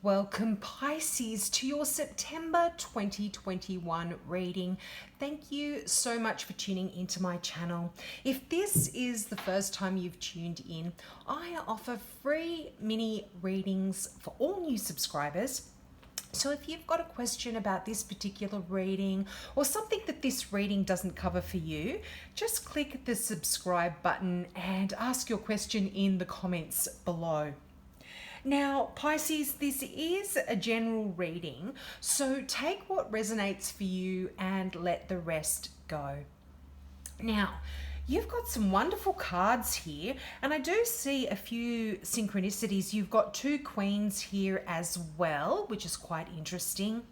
Welcome Pisces to your September 2021 reading. Thank you so much for tuning into my channel. If this is the first time you've tuned in, I offer free mini readings for all new subscribers. So if you've got a question about this particular reading or something that this reading doesn't cover for you, just click the subscribe button and ask your question in the comments below. Now, Pisces, this is a general reading, so take what resonates for you and let the rest go. Now, you've got some wonderful cards here, and I do see a few synchronicities. You've got two queens here as well, which is quite interesting.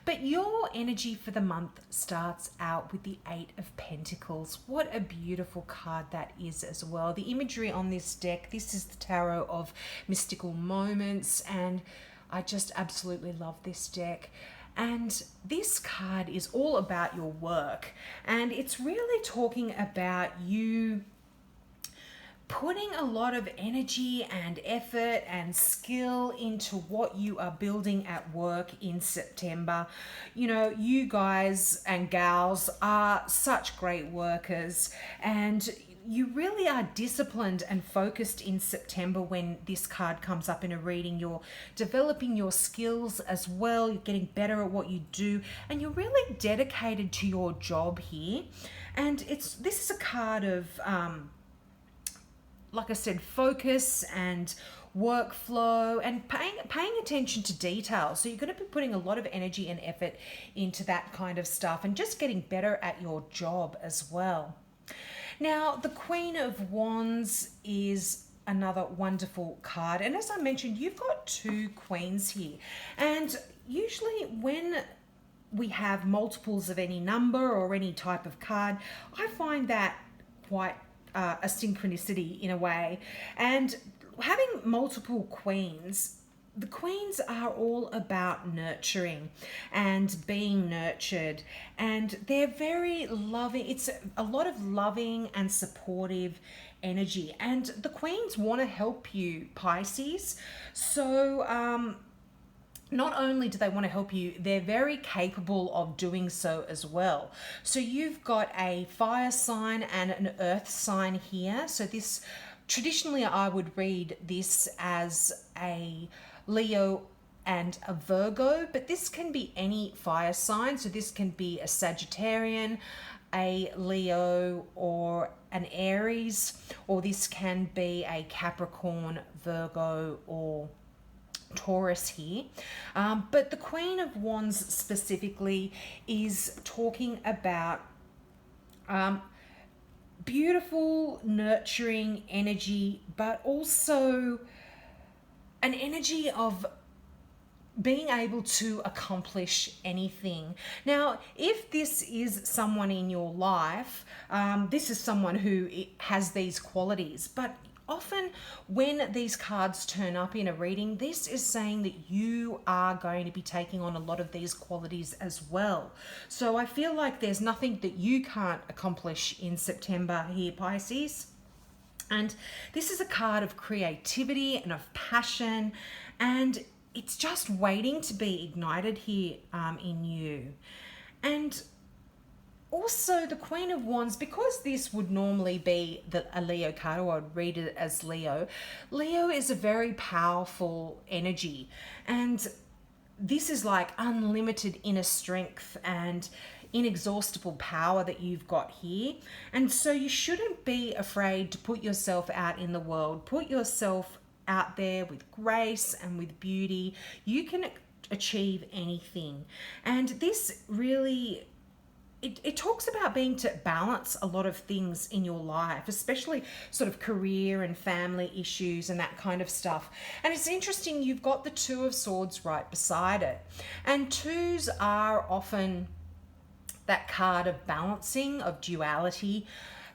But your energy for the month starts out with the Eight of Pentacles. What a beautiful card that is as well. The imagery on this deck, this is the tarot of mystical moments, and I just absolutely love this deck. And this card is all about your work, and it's really talking about you putting a lot of energy and effort and skill into what you are building at work in September. You know, you guys and gals are such great workers, and you really are disciplined and focused in September when this card comes up in a reading. You're developing your skills as well, you're getting better at what you do, and you're really dedicated to your job here. And this is a card of like I said, focus and workflow and paying attention to detail. So you're going to be putting a lot of energy and effort into that kind of stuff and just getting better at your job as well. Now, the Queen of Wands is another wonderful card. And as I mentioned, you've got two queens here. And usually when we have multiples of any number or any type of card, I find that quite a synchronicity in a way. And having multiple queens, the queens are all about nurturing and being nurtured, and they're very loving. It's a lot of loving and supportive energy, and the queens want to help you, Pisces. So not only do they want to help you, they're very capable of doing so as well. So you've got a fire sign and an earth sign here. So this, traditionally I would read this as a Leo and a Virgo, but this can be any fire sign. So this can be a Sagittarian, a Leo, or an Aries, or this can be a Capricorn, Virgo, or Taurus here. But the Queen of Wands specifically is talking about beautiful, nurturing energy, but also an energy of being able to accomplish anything. Now, if this is someone in your life, this is someone who has these qualities, but often when these cards turn up in a reading, this is saying that you are going to be taking on a lot of these qualities as well. So I feel like there's nothing that you can't accomplish in September here, Pisces. And this is a card of creativity and of passion, and it's just waiting to be ignited here in you. And also, the Queen of Wands, because this would normally be a Leo card, or I'd read it as Leo. Leo is a very powerful energy, and this is like unlimited inner strength and inexhaustible power that you've got here. And so you shouldn't be afraid to put yourself out in the world. Put yourself out there with grace and with beauty. You can achieve anything. And this really, it talks about being to balance a lot of things in your life, especially sort of career and family issues and that kind of stuff. And it's interesting, you've got the Two of Swords right beside it. And twos are often that card of balancing, of duality.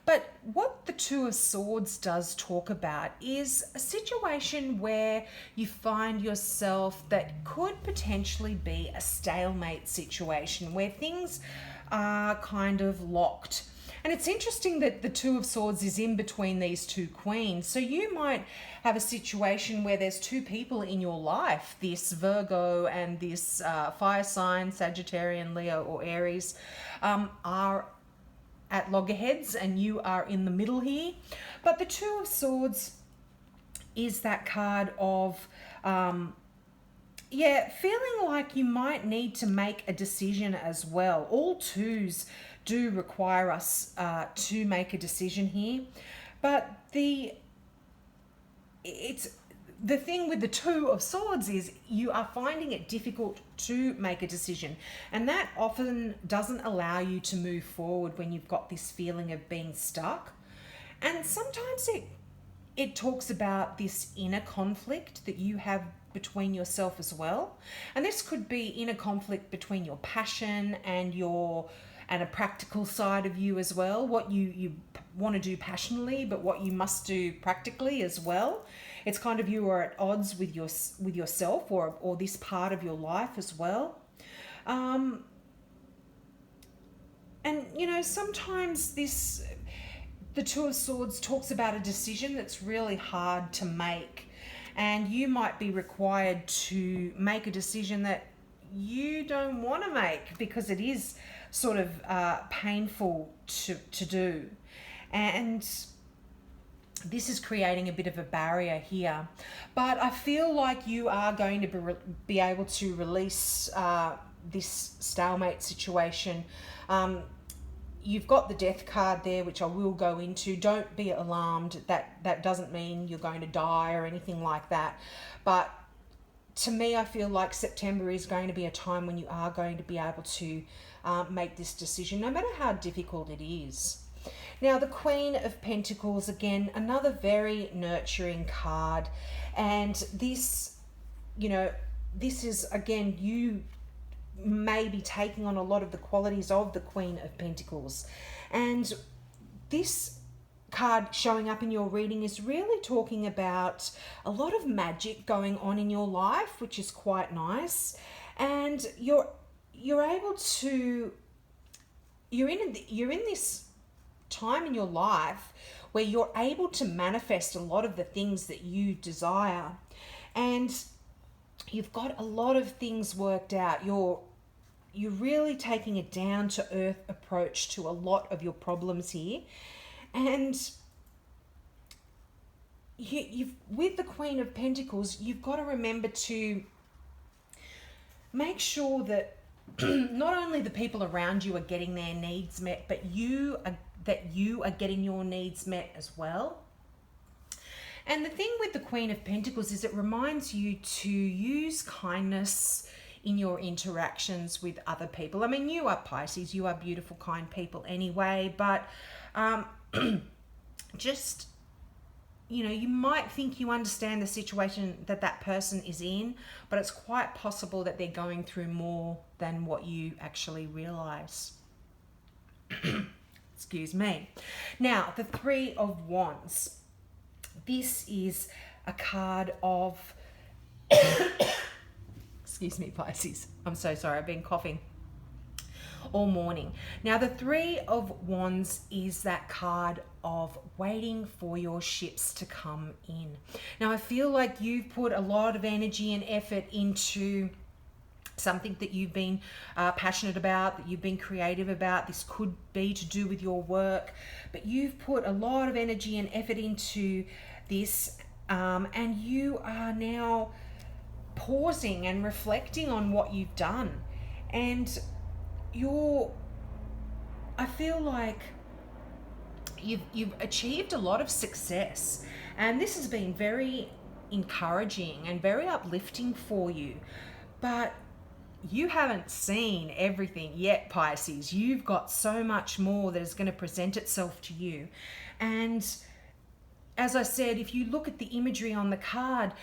But what the Two of Swords does talk about is a situation where you find yourself that could potentially be a stalemate situation where things are kind of locked. And it's interesting that the Two of Swords is in between these two queens. So you might have a situation where there's two people in your life, this Virgo and this fire sign, Sagittarian, Leo, or Aries, are at loggerheads and you are in the middle here. But the Two of Swords is that card of feeling like you might need to make a decision as well. All twos do require us to make a decision here, but the thing with the Two of Swords is you are finding it difficult to make a decision, and that often doesn't allow you to move forward when you've got this feeling of being stuck. And sometimes it talks about this inner conflict that you have between yourself as well. And this could be inner conflict between your passion and a practical side of you as well. What you want to do passionately, but what you must do practically as well. It's kind of you are at odds with yourself or this part of your life as well. And sometimes the Two of Swords talks about a decision that's really hard to make, and you might be required to make a decision that you don't want to make because it is sort of painful to do. And this is creating a bit of a barrier here. But I feel like you are going to be able to release this stalemate situation. You've got the Death card there, which I will go into. Don't be alarmed. That doesn't mean you're going to die or anything like that. But to me, I feel like September is going to be a time when you are going to be able to make this decision, no matter how difficult it is. Now, the Queen of Pentacles, again, another very nurturing card. And this is, again, you may be taking on a lot of the qualities of the Queen of Pentacles. And this card showing up in your reading is really talking about a lot of magic going on in your life, which is quite nice. And you're able to, you're in this time in your life where you're able to manifest a lot of the things that you desire. And you've got a lot of things worked out. You're really taking a down to earth approach to a lot of your problems here. And you've with the Queen of Pentacles, you've got to remember to make sure that not only the people around you are getting their needs met, but you are getting your needs met as well. And the thing with the Queen of Pentacles is it reminds you to use kindness in your interactions with other people. I mean, you are Pisces, you are beautiful, kind people anyway, but just, you might think you understand the situation that person is in, but it's quite possible that they're going through more than what you actually realize. Excuse me. Now, the Three of Wands. This is a card of... Excuse me, Pisces. I'm so sorry. I've been coughing all morning. Now, the Three of Wands is that card of waiting for your ships to come in. Now, I feel like you've put a lot of energy and effort into something that you've been passionate about, that you've been creative about. This could be to do with your work, but you've put a lot of energy and effort into this, and you are now pausing and reflecting on what you've done. And I feel like you've achieved a lot of success, and this has been very encouraging and very uplifting for you. But you haven't seen everything yet, Pisces. You've got so much more that is going to present itself to you. And as I said, if you look at the imagery on the card,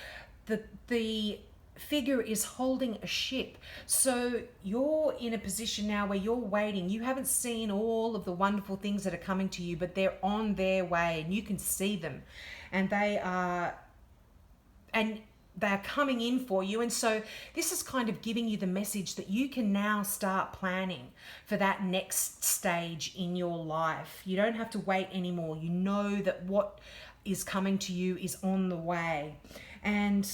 the figure is holding a ship. So you're in a position now where you're waiting. You haven't seen all of the wonderful things that are coming to you, but they're on their way and you can see them. And they are, and they're coming in for you. And so this is kind of giving you the message that you can now start planning for that next stage in your life. You don't have to wait anymore. You know that what is coming to you is on the way. And,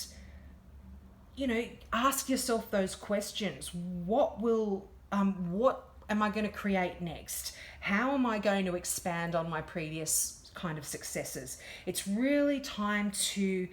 you know, ask yourself those questions. What am I going to create next? How am I going to expand on my previous kind of successes? It's really time to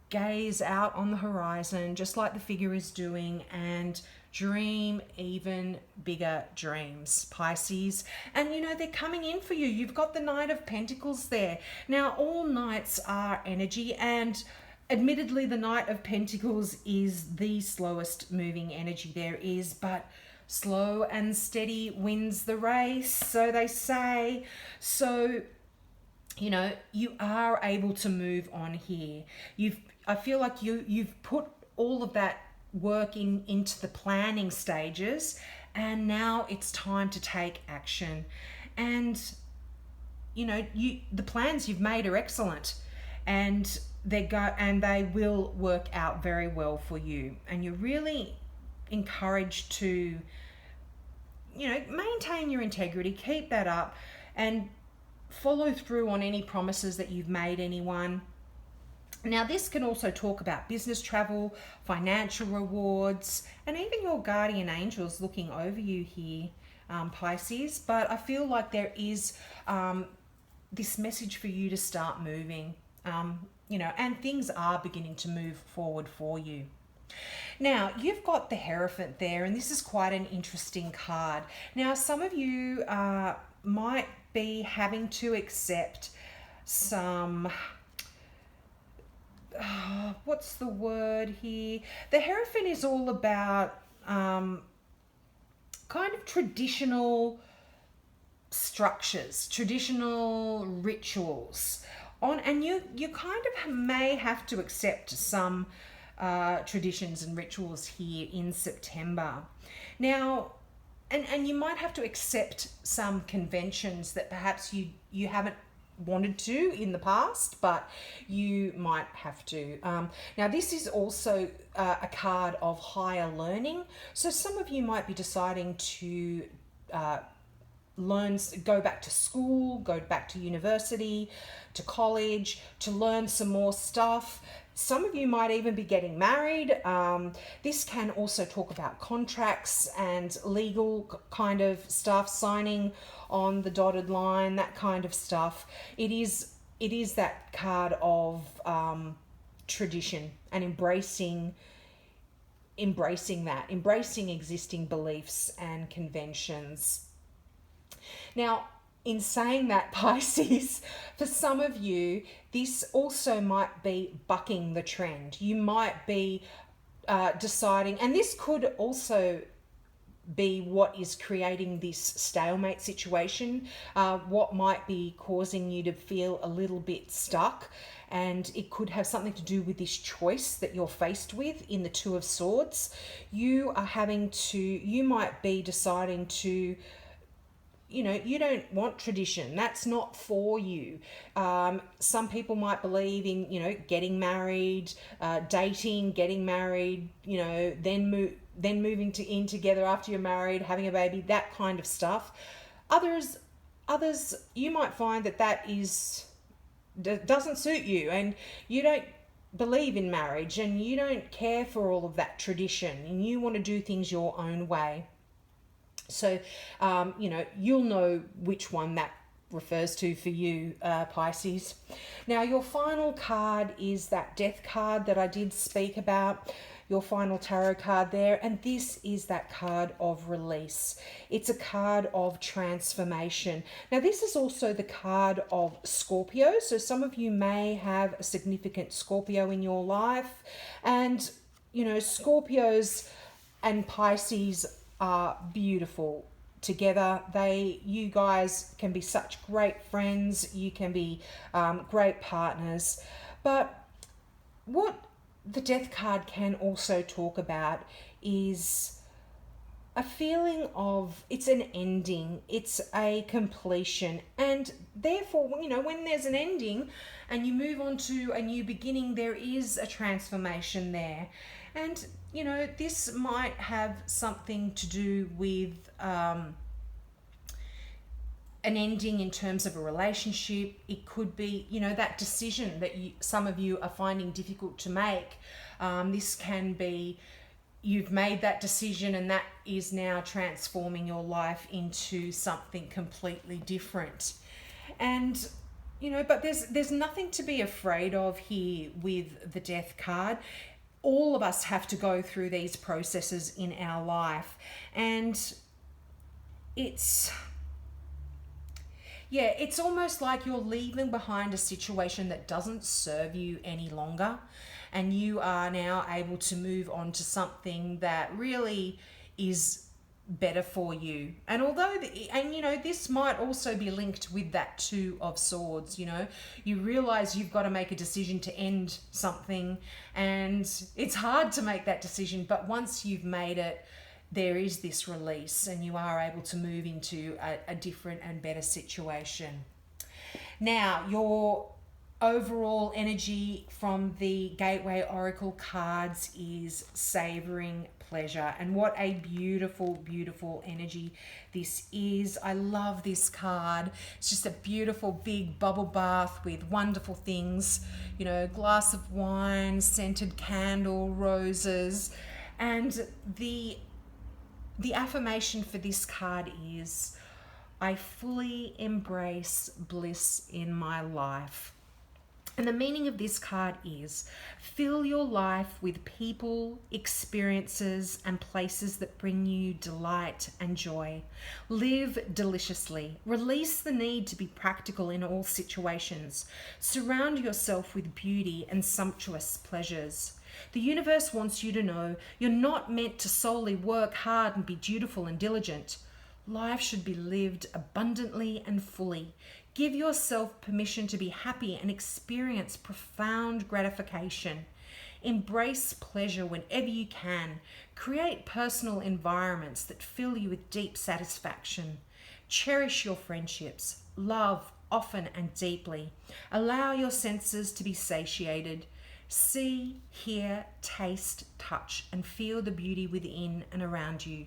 gaze out on the horizon, just like the figure is doing, and dream even bigger dreams, Pisces. And you know, they're coming in for you. You've got the Knight of Pentacles there. Now, all knights are energy, and admittedly, the Knight of Pentacles is the slowest moving energy there is, but slow and steady wins the race, so they say. So, you know, you are able to move on here. I feel like you've put all of that work into the planning stages, and now it's time to take action. And you know, the plans you've made are excellent, and they will work out very well for you. And you're really encouraged to, you know, maintain your integrity, keep that up, and follow through on any promises that you've made anyone. Now, this can also talk about business travel, financial rewards, and even your guardian angels looking over you here, Pisces. But I feel like there is this message for you to start moving, you know, and things are beginning to move forward for you. Now, you've got the Hierophant there, and this is quite an interesting card. Now, some of you might be having to accept some... what's the word here? The Hierophant is all about kind of traditional structures, traditional rituals. And you kind of may have to accept some traditions and rituals here in September. Now, and you might have to accept some conventions that perhaps you haven't wanted to in the past, but you might have to. Now, this is also a card of higher learning. So some of you might be deciding to go back to school, go back to university, to college, to learn some more stuff. Some of you might even be getting married. This can also talk about contracts and legal kind of stuff, signing on the dotted line, that kind of stuff. It is that card of tradition and embracing existing beliefs and conventions. Now, in saying that, Pisces, for some of you, this also might be bucking the trend. You might be deciding, and this could also be what is creating this stalemate situation, what might be causing you to feel a little bit stuck. And it could have something to do with this choice that you're faced with in the Two of Swords. You might be deciding to, you know, you don't want tradition. That's not for you. Some people might believe in, you know, getting married, dating, getting married, you know, then moving in together after you're married, having a baby, that kind of stuff. Others, you might find that doesn't suit you, and you don't believe in marriage, and you don't care for all of that tradition, and you want to do things your own way. So, you know, you'll know which one that refers to for you, Pisces. Now, your final card is that Death card that I did speak about, your final tarot card there. And this is that card of release. It's a card of transformation. Now, this is also the card of Scorpio. So some of you may have a significant Scorpio in your life. And, you know, Scorpios and Pisces are beautiful together. You guys can be such great friends. You can be great partners. But what the Death card can also talk about is a feeling of it's an ending, it's a completion, and therefore, you know, when there's an ending and you move on to a new beginning, there is a transformation there. And you know, this might have something to do with an ending in terms of a relationship. It could be, you know, that decision that some of you are finding difficult to make. This can be you've made that decision and that is now transforming your life into something completely different. And you know, but there's nothing to be afraid of here with the Death card. All of us have to go through these processes in our life, and it's almost like you're leaving behind a situation that doesn't serve you any longer, and you are now able to move on to something that really is better for you. And although and you know, this might also be linked with that Two of Swords. You know, you realize you've got to make a decision to end something, and it's hard to make that decision, but once you've made it, there is this release and you are able to move into a different and better situation. Now, your overall energy from the Gateway Oracle cards is savoring pleasure. And what a beautiful, beautiful energy this is. I love this card. It's just a beautiful big bubble bath with wonderful things, you know, glass of wine, scented candle, roses. And the affirmation for this card is, I fully embrace bliss in my life. And the meaning of this card is, fill your life with people, experiences, and places that bring you delight and joy. Live deliciously. Release the need to be practical in all situations. Surround yourself with beauty and sumptuous pleasures. The universe wants you to know you're not meant to solely work hard and be dutiful and diligent. Life should be lived abundantly and fully. Give yourself permission to be happy and experience profound gratification. Embrace pleasure whenever you can. Create personal environments that fill you with deep satisfaction. Cherish your friendships. Love often and deeply. Allow your senses to be satiated. See, hear, taste, touch, and feel the beauty within and around you.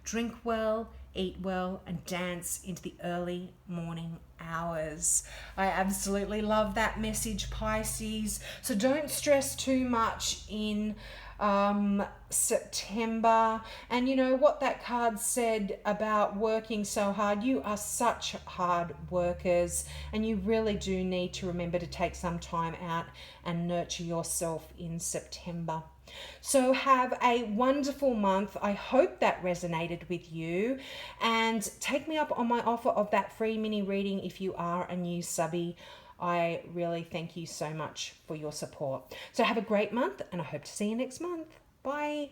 Drink well, eat well, and dance into the early morning hours. I absolutely love that message, Pisces. So don't stress too much in September. And you know what that card said about working so hard? You are such hard workers, and you really do need to remember to take some time out and nurture yourself in September. So have a wonderful month. I hope that resonated with you, and take me up on my offer of that free mini reading if you are a new subby. I really thank you so much for your support. So have a great month, and I hope to see you next month. Bye.